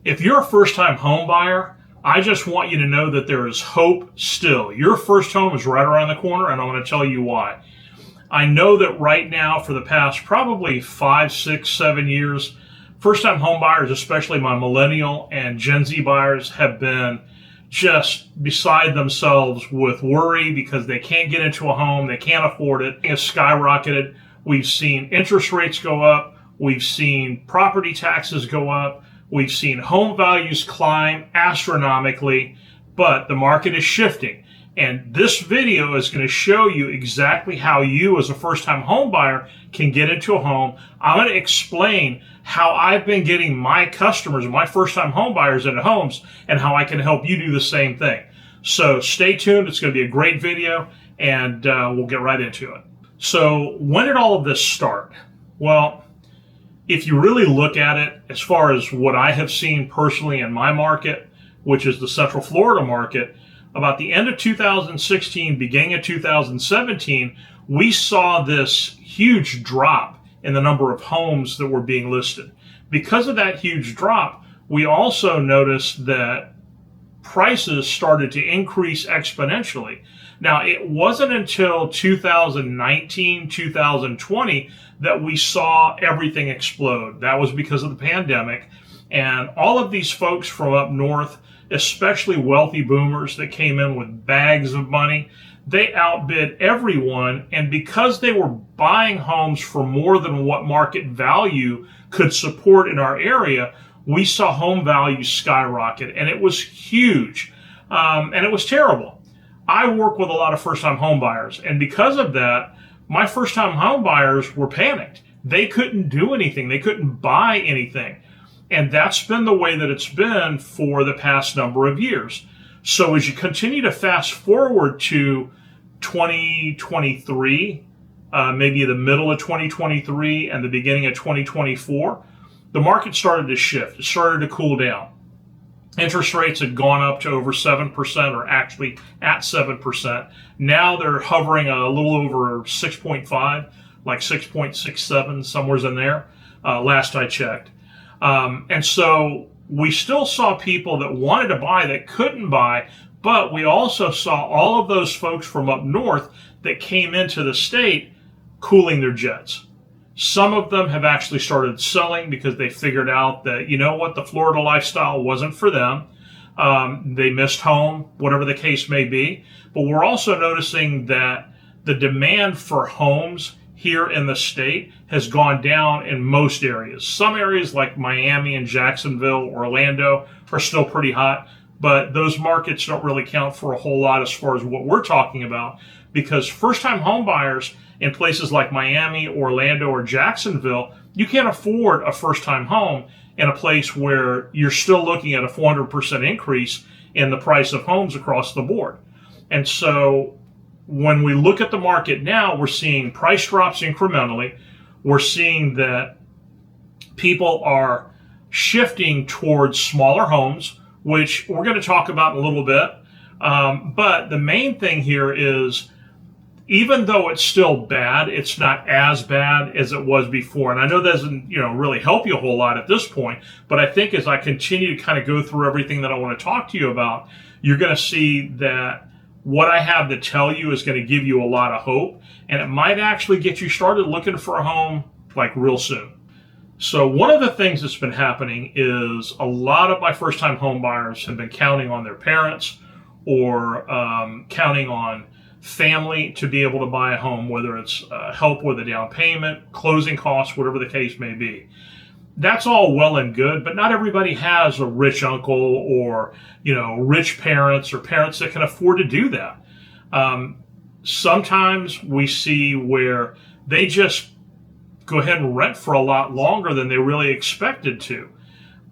If you're a first-time home buyer, I just want you to know that there is hope still. Your first home is right around the corner, and I'm going to tell you why. I know that right now, for the past probably 5, 6, 7 years, first-time home buyers, especially my Millennial and Gen Z buyers, have been just beside themselves with worry because they can't get into a home, they can't afford it. It has skyrocketed. We've seen interest rates go up. We've seen property taxes go up. We've seen home values climb astronomically, but the market is shifting. And this video is going to show you exactly how you as a first-time home buyer can get into a home. I'm going to explain how I've been getting my customers, my first-time home buyers into homes, and how I can help you do the same thing. So stay tuned. It's going to be a great video, and we'll get right into it. So when did all of this start? Well, if you really look at it, as far as what I have seen personally in my market, which is the Central Florida market, about the end of 2016, beginning of 2017, we saw this huge drop in the number of homes that were being listed. Because of that huge drop, we also noticed that prices started to increase exponentially. Now, it wasn't until 2019, 2020 that we saw everything explode. That was because of the pandemic. And all of these folks from up north, especially wealthy boomers that came in with bags of money, they outbid everyone. And because they were buying homes for more than what market value could support in our area, we saw home values skyrocket. And it was huge. And it was terrible. I work with a lot of first-time home buyers. And because of that, my first-time home buyers were panicked. They couldn't do anything. They couldn't buy anything. And that's been the way that it's been for the past number of years. So as you continue to fast forward to 2023, maybe the middle of 2023 and the beginning of 2024, the market started to shift. It started to cool down. Interest rates had gone up to over 7%, or actually at 7%. Now they're hovering a little over 6.5, like 6.67, somewhere's in there, last I checked. And so we still saw people that wanted to buy that couldn't buy, but we also saw all of those folks from up north that came into the state cooling their jets. Some of them have actually started selling because they figured out that, you know what, the Florida lifestyle wasn't for them. They missed home, whatever the case may be. But we're also noticing that the demand for homes here in the state has gone down in most areas. Some areas like Miami and Jacksonville, Orlando are still pretty hot, but those markets don't really count for a whole lot as far as what we're talking about, because first-time home buyers in places like Miami, Orlando, or Jacksonville, you can't afford a first-time home in a place where you're still looking at a 400% increase in the price of homes across the board. And so when we look at the market now, we're seeing price drops incrementally. We're seeing that people are shifting towards smaller homes, which we're going to talk about in a little bit. But the main thing here is, even though it's still bad, it's not as bad as it was before. And I know that doesn't, really help you a whole lot at this point, but I think as I continue to kind of go through everything that I want to talk to you about, you're going to see that what I have to tell you is going to give you a lot of hope, and it might actually get you started looking for a home like real soon. So one of the things that's been happening is a lot of my first-time home buyers have been counting on their parents or counting on family to be able to buy a home, whether it's help with a down payment, closing costs, whatever the case may be. That's all well and good, but not everybody has a rich uncle or, rich parents or parents that can afford to do that. Sometimes we see where they just go ahead and rent for a lot longer than they really expected to.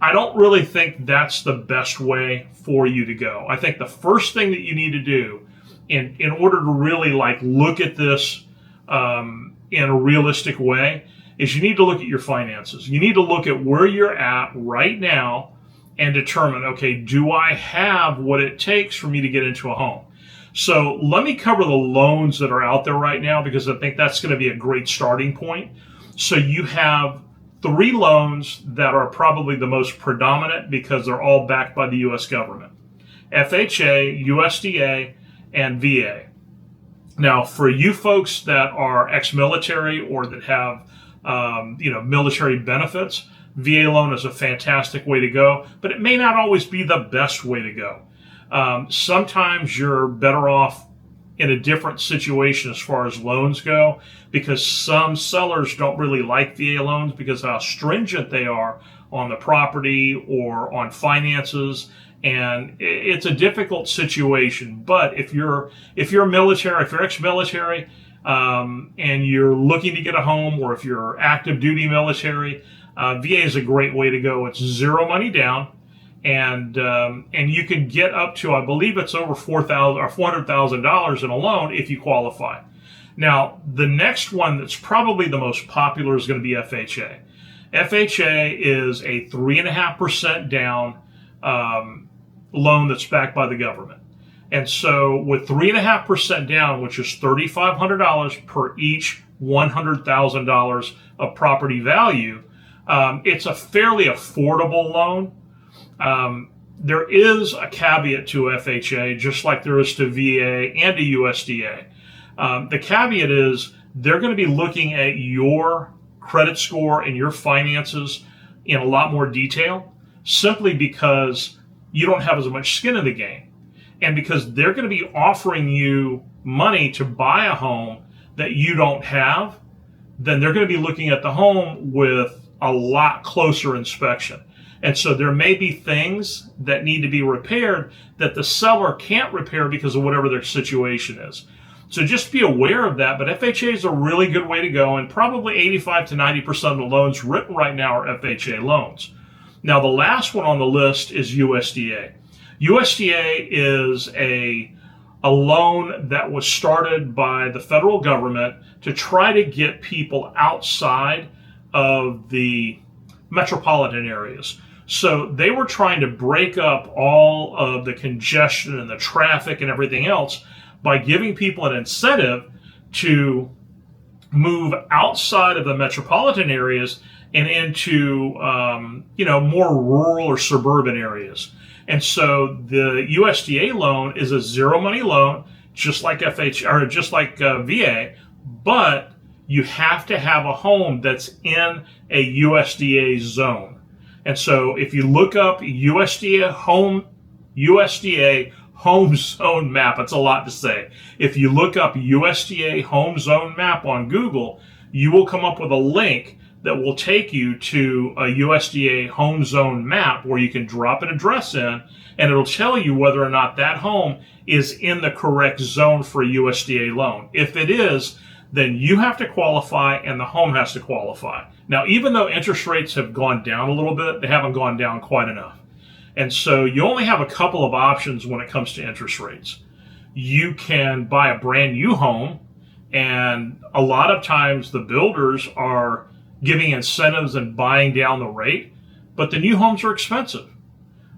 I don't really think that's the best way for you to go. I think the first thing that you need to do in order to really look at this in a realistic way is you need to look at your finances. You need to look at where you're at right now and determine, okay, do I have what it takes for me to get into a home? So let me cover the loans that are out there right now, because I think that's going to be a great starting point. So you have three loans that are probably the most predominant because they're all backed by the U.S. government: FHA, USDA, and VA. Now, for you folks that are ex-military or that have military benefits, VA loan is a fantastic way to go, but it may not always be the best way to go. Sometimes you're better off in a different situation as far as loans go, because some sellers don't really like VA loans because of how stringent they are on the property or on finances, and it's a difficult situation. But if you're military, if you're ex-military, and you're looking to get a home, or if you're active duty military, VA is a great way to go. It's zero money down, and you can get up to, I believe it's over $400,000 in a loan if you qualify. Now, the next one that's probably the most popular is going to be FHA. FHA is a 3.5% down loan that's backed by the government. And so with 3.5% down, which is $3,500 per each $100,000 of property value, it's a fairly affordable loan. There is a caveat to FHA, just like there is to VA and to USDA. The caveat is they're going to be looking at your credit score and your finances in a lot more detail, simply because you don't have as much skin in the game. And because they're going to be offering you money to buy a home that you don't have, then they're going to be looking at the home with a lot closer inspection. And so there may be things that need to be repaired that the seller can't repair because of whatever their situation is. So just be aware of that. But FHA is a really good way to go, and probably 85 to 90% of the loans written right now are FHA loans. Now, the last one on the list is USDA. USDA is a loan that was started by the federal government to try to get people outside of the metropolitan areas. So they were trying to break up all of the congestion and the traffic and everything else by giving people an incentive to move outside of the metropolitan areas and into more rural or suburban areas. And so the USDA loan is a zero money loan, just like VA, but you have to have a home that's in a USDA zone. And so if you look up USDA home zone map, it's a lot to say. If you look up USDA home zone map on Google, you will come up with a link that will take you to a USDA home zone map where you can drop an address in, and it'll tell you whether or not that home is in the correct zone for a USDA loan. If it is, then you have to qualify and the home has to qualify. Now, even though interest rates have gone down a little bit, they haven't gone down quite enough. And so you only have a couple of options when it comes to interest rates. You can buy a brand new home, and a lot of times the builders are giving incentives and buying down the rate, but the new homes are expensive.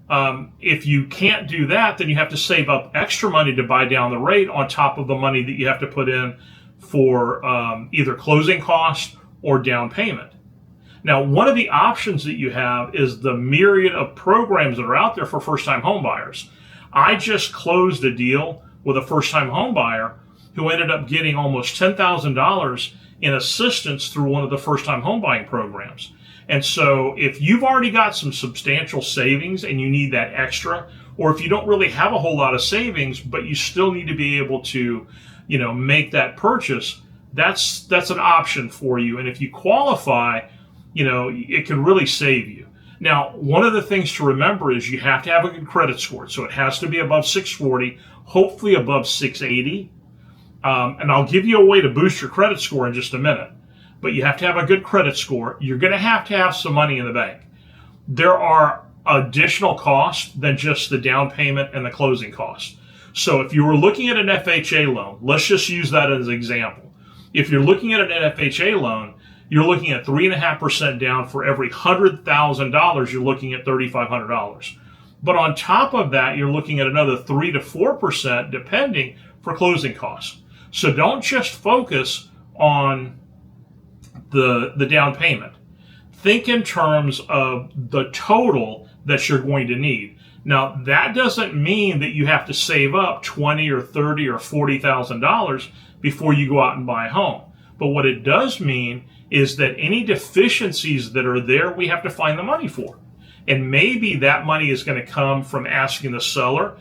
If you can't do that, then you have to save up extra money to buy down the rate on top of the money that you have to put in for either closing costs or down payment. Now, one of the options that you have is the myriad of programs that are out there for first-time home buyers. I just closed a deal with a first-time home buyer who ended up getting almost $10,000 in assistance through one of the first-time home buying programs. And so if you've already got some substantial savings and you need that extra, or if you don't really have a whole lot of savings, but you still need to be able to, make that purchase, that's an option for you. And if you qualify, it can really save you. Now, one of the things to remember is you have to have a good credit score. So it has to be above 640, hopefully above 680. And I'll give you a way to boost your credit score in just a minute. But you have to have a good credit score. You're going to have some money in the bank. There are additional costs than just the down payment and the closing costs. So if you were looking at an FHA loan, let's just use that as an example. If you're looking at an FHA loan, you're looking at 3.5% down for every $100,000. You're looking at $3,500. But on top of that, you're looking at another 3 to 4% depending for closing costs. So don't just focus on the down payment. think in terms of the total that you're going to need. Now, that doesn't mean that you have to save up $20 or $30 or $40,000 before you go out and buy a home. But what it does mean is that any deficiencies that are there, we have to find the money for. And maybe that money is going to come from asking the seller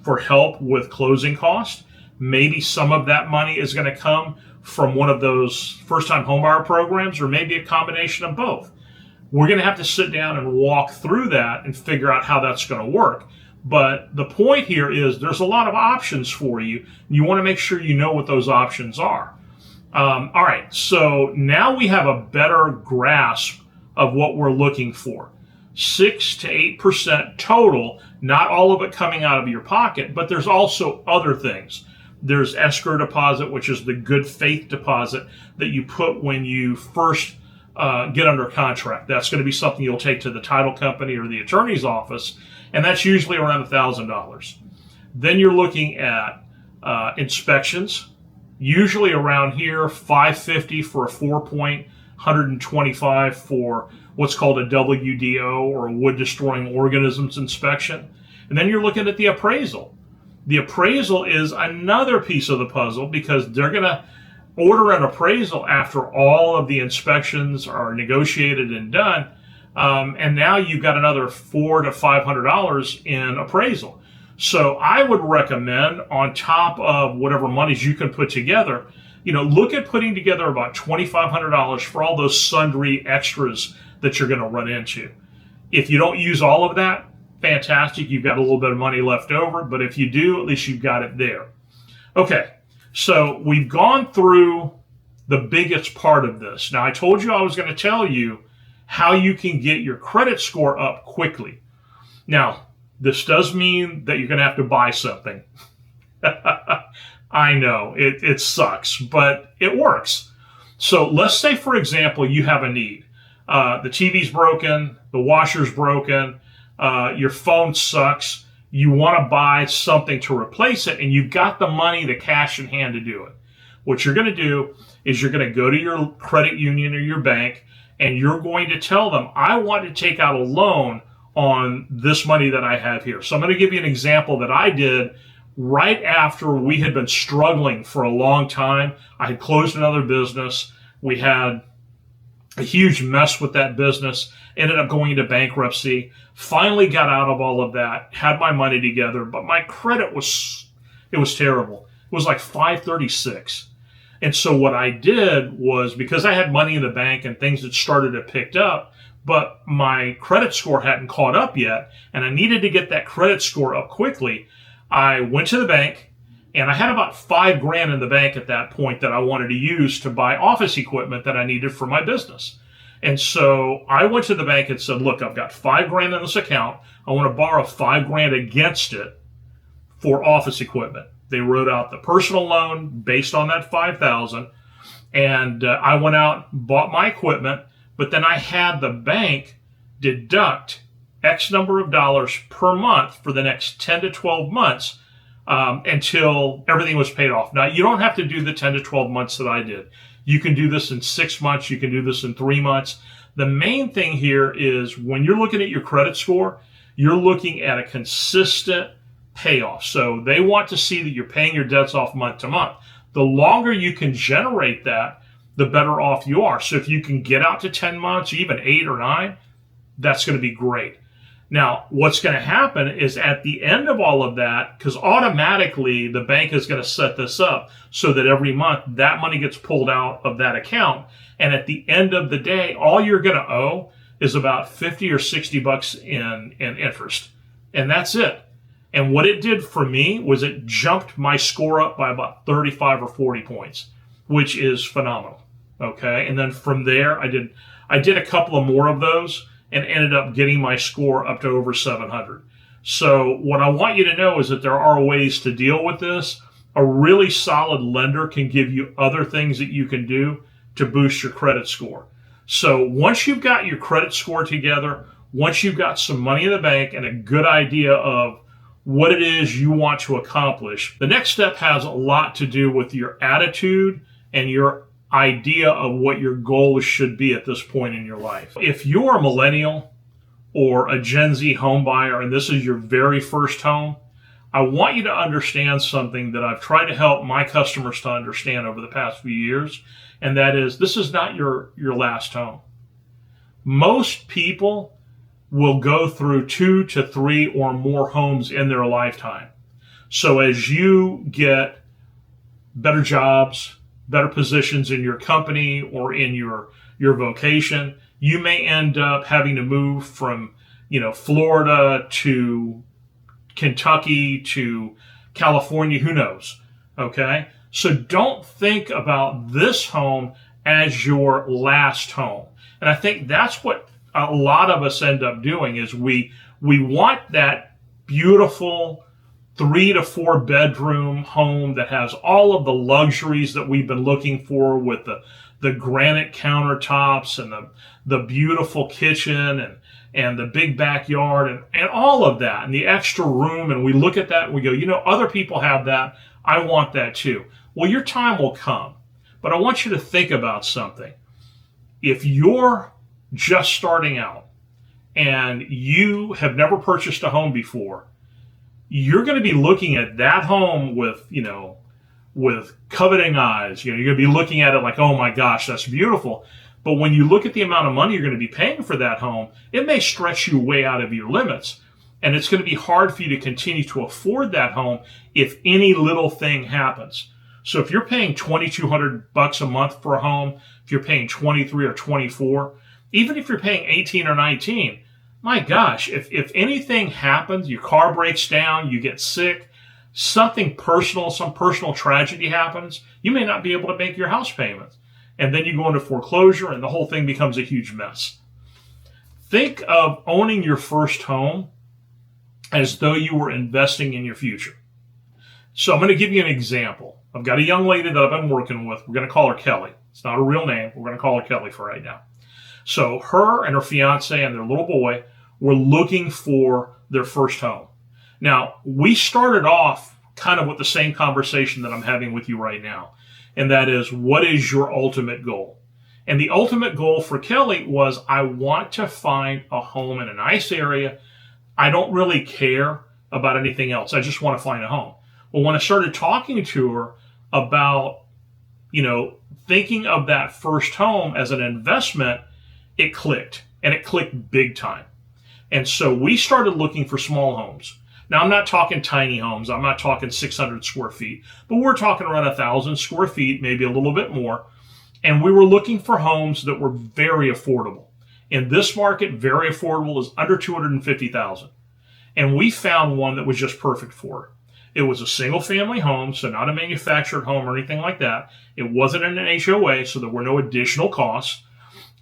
for help with closing costs. Maybe some of that money is going to come from one of those first-time homebuyer programs, or maybe a combination of both. We're going to have to sit down and walk through that and figure out how that's going to work. But the point here is there's a lot of options for you. You want to make sure you know what those options are. All right, so now we have a better grasp of what we're looking for. 6 to 8% total, not all of it coming out of your pocket, but there's also other things. There's escrow deposit, which is the good faith deposit that you put when you first get under contract. That's going to be something you'll take to the title company or the attorney's office, and that's usually around $1,000. Then you're looking at inspections, usually around here, $550 for a 4-point, $125 for what's called a WDO, or a wood destroying organisms inspection. And then you're looking at the appraisal. The appraisal is another piece of the puzzle, because they're going to order an appraisal after all of the inspections are negotiated and done. And now you've got another $400 to $500 in appraisal. So I would recommend, on top of whatever monies you can put together, look at putting together about $2,500 for all those sundry extras that you're going to run into. If you don't use all of that, fantastic, you've got a little bit of money left over, but if you do, at least you've got it there. Okay, so we've gone through the biggest part of this. Now, I told you I was going to tell you how you can get your credit score up quickly. Now, this does mean that you're going to have to buy something. I know, it sucks, but it works. So let's say, for example, you have a need. The TV's broken, the washer's broken, your phone sucks, you want to buy something to replace it, and you've got the money, the cash in hand to do it. What you're going to do is you're going to go to your credit union or your bank, and you're going to tell them, I want to take out a loan on this money that I have here. So I'm going to give you an example that I did right after we had been struggling for a long time. I had closed another business. We had a huge mess with that business, ended up going into bankruptcy, finally got out of all of that, had my money together, but my credit was terrible. It was like 536. And so what I did was, because I had money in the bank and things had started to pick up, but my credit score hadn't caught up yet, and I needed to get that credit score up quickly, I went to the bank, and I had about $5,000 in the bank at that point that I wanted to use to buy office equipment that I needed for my business. And so I went to the bank and said, look, I've got $5,000 in this account. I want to borrow $5,000 against it for office equipment. They wrote out the personal loan based on that $5,000, and I went out, bought my equipment, but then I had the bank deduct X number of dollars per month for the next 10 to 12 months until everything was paid off. Now, you don't have to do the 10 to 12 months that I did. You can do this in 6 months. You can do this in 3 months. The main thing here is, when you're looking at your credit score, you're looking at a consistent payoff. So they want to see that you're paying your debts off month to month. The longer you can generate that, the better off you are. So if you can get out to 10 months, or even 8 or 9, that's going to be great. Now, what's going to happen is, at the end of all of that, because automatically the bank is going to set this up so that every month that money gets pulled out of that account. And at the end of the day, all you're going to owe is about 50 or 60 bucks in interest. And that's it. And what it did for me was it jumped my score up by about 35 or 40 points, which is phenomenal. Okay. And then from there, I did a couple of more of those, and ended up getting my score up to over 700. So what I want you to know is that there are ways to deal with this. A really solid lender can give you other things that you can do to boost your credit score. So once you've got your credit score together, once you've got some money in the bank and a good idea of what it is you want to accomplish, the next step has a lot to do with your attitude and your idea of what your goals should be at this point in your life. If you're a millennial or a Gen Z home buyer and this is your very first home, I want you to understand something that I've tried to help my customers to understand over the past few years, and that is this is not your last home. Most people will go through 2 to 3 or more homes in their lifetime. So as you get better jobs, better positions in your company or in your vocation, you may end up having to move from, Florida to Kentucky to California, who knows, okay? So don't think about this home as your last home. And I think that's what a lot of us end up doing is we want that beautiful 3 to 4 bedroom home that has all of the luxuries that we've been looking for with the granite countertops and the beautiful kitchen and the big backyard and all of that and the extra room. And we look at that and we go, other people have that. I want that too. Well, your time will come. But I want you to think about something. If you're just starting out and you have never purchased a home before, you're going to be looking at that home with coveting eyes. You're going to be looking at it like, oh my gosh, that's beautiful. But when you look at the amount of money you're going to be paying for that home, it may stretch you way out of your limits. And it's going to be hard for you to continue to afford that home if any little thing happens. So if you're paying $2,200 a month for a home, if you're paying 23 or 24, even if you're paying 18 or 19, my gosh, if anything happens, your car breaks down, you get sick, something personal, some personal tragedy happens, you may not be able to make your house payments. And then you go into foreclosure and the whole thing becomes a huge mess. Think of owning your first home as though you were investing in your future. So I'm going to give you an example. I've got a young lady that I've been working with. We're going to call her Kelly. It's not a real name. We're going to call her Kelly for right now. So her and her fiance and their little boy were looking for their first home. Now, we started off kind of with the same conversation that I'm having with you right now. And that is, what is your ultimate goal? And the ultimate goal for Kelly was, I want to find a home in a nice area. I don't really care about anything else. I just want to find a home. Well, when I started talking to her about, thinking of that first home as an investment, it clicked, and it clicked big time. And so we started looking for small homes. Now, I'm not talking tiny homes. I'm not talking 600 square feet, but we're talking around 1,000 square feet, maybe a little bit more. And we were looking for homes that were very affordable. In this market, very affordable is under $250,000. And we found one that was just perfect for her. It was a single family home, so not a manufactured home or anything like that. It wasn't in an HOA, so there were no additional costs.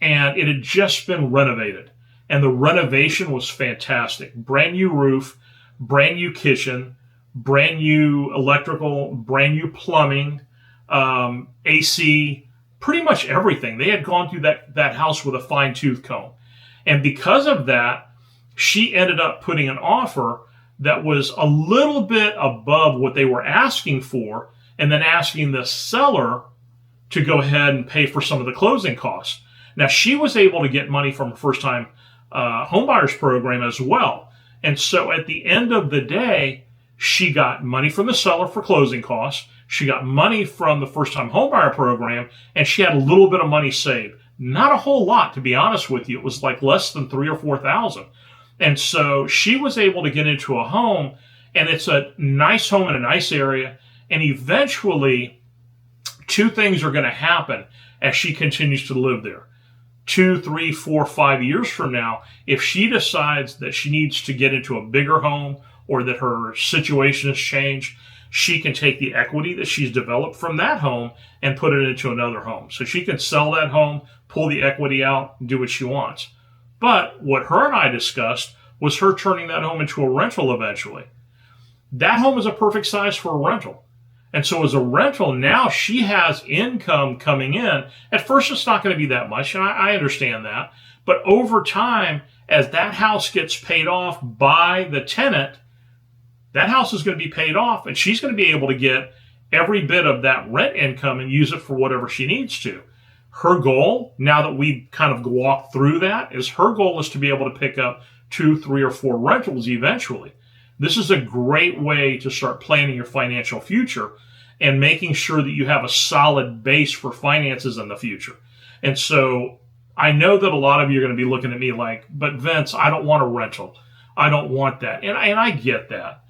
And it had just been renovated. And the renovation was fantastic. Brand new roof, brand new kitchen, brand new electrical, brand new plumbing, AC, pretty much everything. They had gone through that house with a fine-tooth comb. And because of that, she ended up putting an offer that was a little bit above what they were asking for, and then asking the seller to go ahead and pay for some of the closing costs. Now, she was able to get money from a first-time Homebuyers program as well. And so at the end of the day, she got money from the seller for closing costs. She got money from the first-time homebuyer program, and she had a little bit of money saved. Not a whole lot, to be honest with you. It was like less than $3,000 or $4,000. And so she was able to get into a home, and it's a nice home in a nice area. And eventually, two things are going to happen as she continues to live there. 2, 3, 4, 5 years from now, if she decides that she needs to get into a bigger home or that her situation has changed, she can take the equity that she's developed from that home and put it into another home. So she can sell that home, pull the equity out, and do what she wants. But what her and I discussed was her turning that home into a rental eventually. That home is a perfect size for a rental. And so as a rental, now she has income coming in. At first, it's not going to be that much, and I understand that. But over time, as that house gets paid off by the tenant, that house is going to be paid off, and she's going to be able to get every bit of that rent income and use it for whatever she needs to. Her goal, now that we've kind of walked through that, is her goal is to be able to pick up 2, 3, or 4 rentals eventually. This is a great way to start planning your financial future and making sure that you have a solid base for finances in the future. And so I know that a lot of you are going to be looking at me like, but Vince, I don't want a rental. I don't want that. And I get that.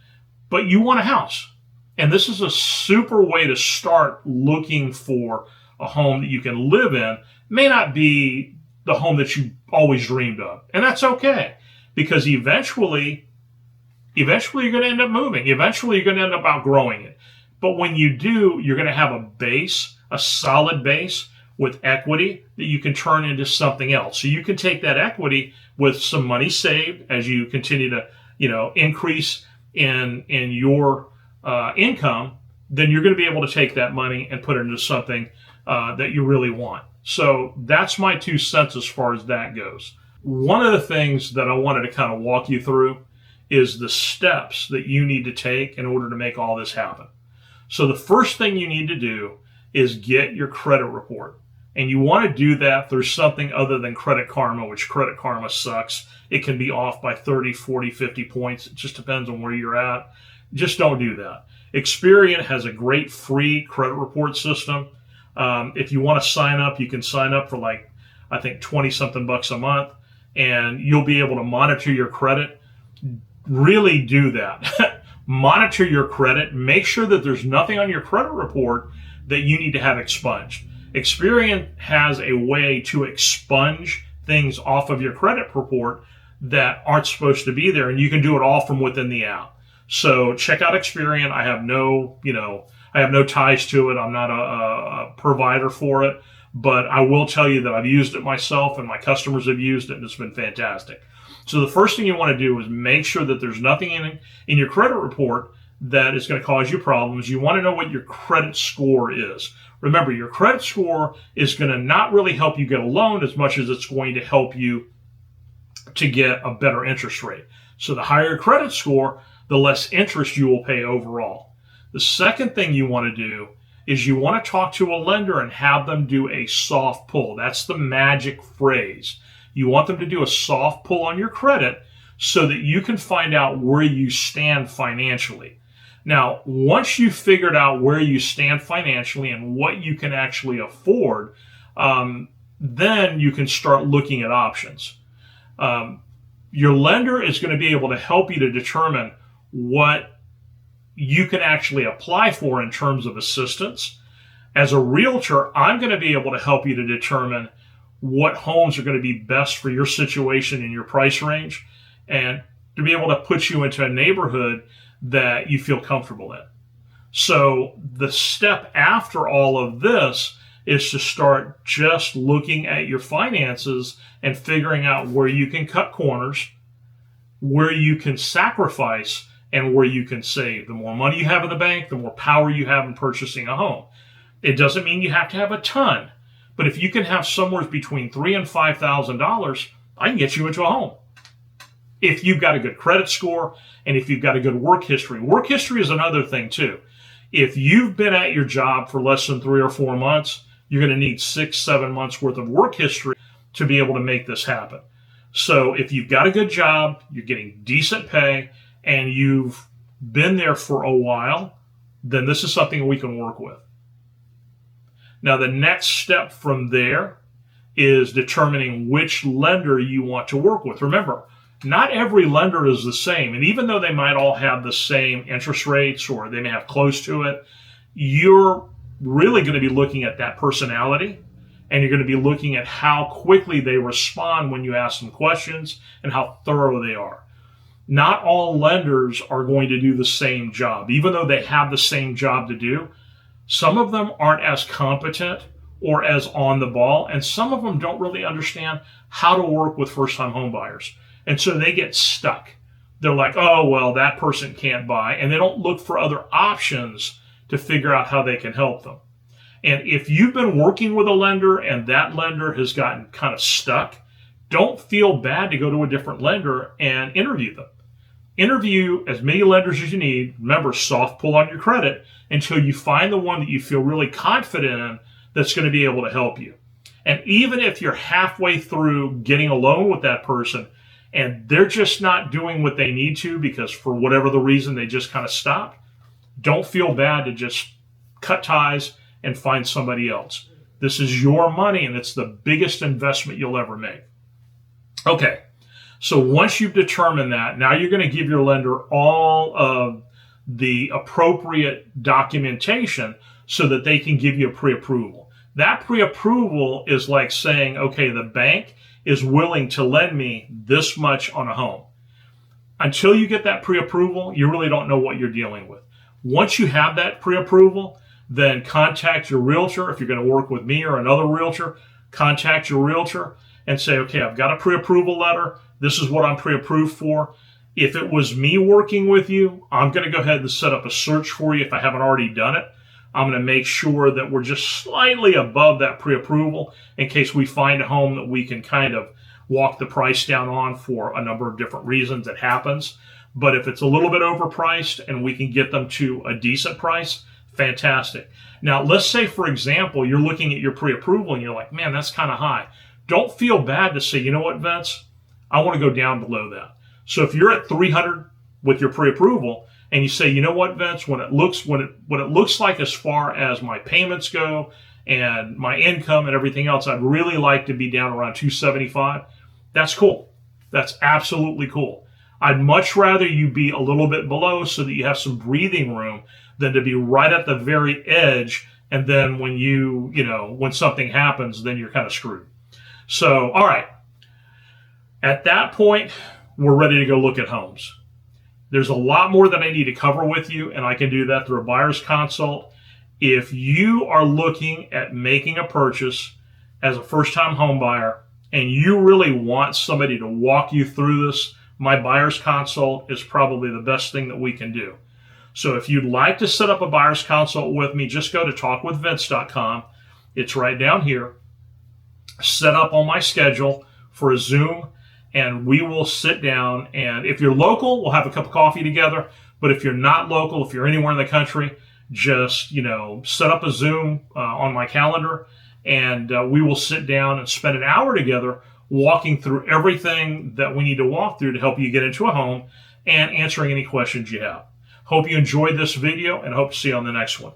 But you want a house. And this is a super way to start looking for a home that you can live in. It may not be the home that you always dreamed of. And that's okay. Because eventually you're going to end up moving. Eventually you're going to end up outgrowing it. But when you do, you're going to have a base, a solid base with equity that you can turn into something else. So you can take that equity with some money saved as you continue to, increase in your income. Then you're going to be able to take that money and put it into something that you really want. So that's my 2 cents as far as that goes. One of the things that I wanted to kind of walk you through is the steps that you need to take in order to make all this happen. So the first thing you need to do is get your credit report. And you want to do that through something other than Credit Karma, which Credit Karma sucks. It can be off by 30, 40, 50 points. It just depends on where you're at. Just don't do that. Experian has a great free credit report system. If you want to sign up, you can sign up for I think 20 something bucks a month, and you'll be able to monitor your credit. Really do that. Monitor your credit. Make sure that there's nothing on your credit report that you need to have expunged. Experian has a way to expunge things off of your credit report that aren't supposed to be there, and you can do it all from within the app. So check out Experian. I have no ties to it. I'm not a provider for it, but I will tell you that I've used it myself and my customers have used it, and it's been fantastic. So the first thing you want to do is make sure that there's nothing in your credit report that is going to cause you problems. You want to know what your credit score is. Remember, your credit score is going to not really help you get a loan as much as it's going to help you to get a better interest rate. So the higher your credit score, the less interest you will pay overall. The second thing you want to do is you want to talk to a lender and have them do a soft pull. That's the magic phrase. You want them to do a soft pull on your credit so that you can find out where you stand financially. Now, once you've figured out where you stand financially and what you can actually afford, then you can start looking at options. Your lender is going to be able to help you to determine what you can actually apply for in terms of assistance. As a realtor, I'm going to be able to help you to determine what homes are going to be best for your situation and your price range, and to be able to put you into a neighborhood that you feel comfortable in. So the step after all of this is to start just looking at your finances and figuring out where you can cut corners, where you can sacrifice, and where you can save. The more money you have in the bank, the more power you have in purchasing a home. It doesn't mean you have to have a ton, but if you can have somewhere between $3,000 and $5,000, I can get you into a home. If you've got a good credit score and if you've got a good work history. Work history is another thing too. If you've been at your job for less than 3 or 4 months, you're going to need 6, 7 months worth of work history to be able to make this happen. So if you've got a good job, you're getting decent pay, and you've been there for a while, then this is something we can work with. Now, the next step from there is determining which lender you want to work with. Remember, not every lender is the same. And even though they might all have the same interest rates or they may have close to it, you're really going to be looking at that personality, and you're going to be looking at how quickly they respond when you ask them questions and how thorough they are. Not all lenders are going to do the same job. Even though they have the same job to do, some of them aren't as competent or as on the ball, and some of them don't really understand how to work with first-time home buyers. And so they get stuck. They're like, oh, well, that person can't buy, and they don't look for other options to figure out how they can help them. And if you've been working with a lender and that lender has gotten kind of stuck, don't feel bad to go to a different lender and interview them. Interview as many lenders as you need. Remember, soft pull on your credit until you find the one that you feel really confident in that's going to be able to help you. And even if you're halfway through getting a loan with that person and they're just not doing what they need to because for whatever the reason they just kind of stopped, don't feel bad to just cut ties and find somebody else. This is your money and it's the biggest investment you'll ever make. Okay, so once you've determined that, now you're going to give your lender all of the appropriate documentation so that they can give you a pre-approval. That pre-approval is like saying, okay, the bank is willing to lend me this much on a home. Until you get that pre-approval, you really don't know what you're dealing with. Once you have that pre-approval, then contact your realtor. If you're going to work with me or another realtor, contact your realtor and say, okay, I've got a pre-approval letter. This is what I'm pre-approved for. If it was me working with you, I'm going to go ahead and set up a search for you if I haven't already done it. I'm going to make sure that we're just slightly above that pre-approval in case we find a home that we can kind of walk the price down on for a number of different reasons. It happens. But if it's a little bit overpriced and we can get them to a decent price, fantastic. Now, let's say, for example, you're looking at your pre-approval and you're like, man, that's kind of high. Don't feel bad to say, you know what, Vince, I want to go down below that. So if you're at 300 with your pre-approval and you say, you know what, Vince, what it looks like as far as my payments go and my income and everything else, I'd really like to be down around 275. That's cool. That's absolutely cool. I'd much rather you be a little bit below so that you have some breathing room than to be right at the very edge. And then when when something happens, then you're kind of screwed. So, all right. At that point, we're ready to go look at homes. There's a lot more that I need to cover with you, and I can do that through a buyer's consult. If you are looking at making a purchase as a first-time home buyer and you really want somebody to walk you through this, my buyer's consult is probably the best thing that we can do. So if you'd like to set up a buyer's consult with me, just go to talkwithvince.com. It's right down here. Set up on my schedule for a Zoom, and we will sit down. And if you're local, we'll have a cup of coffee together. But if you're not local, if you're anywhere in the country, just set up a Zoom on my calendar, and we will sit down and spend an hour together walking through everything that we need to walk through to help you get into a home and answering any questions you have. Hope you enjoyed this video and hope to see you on the next one.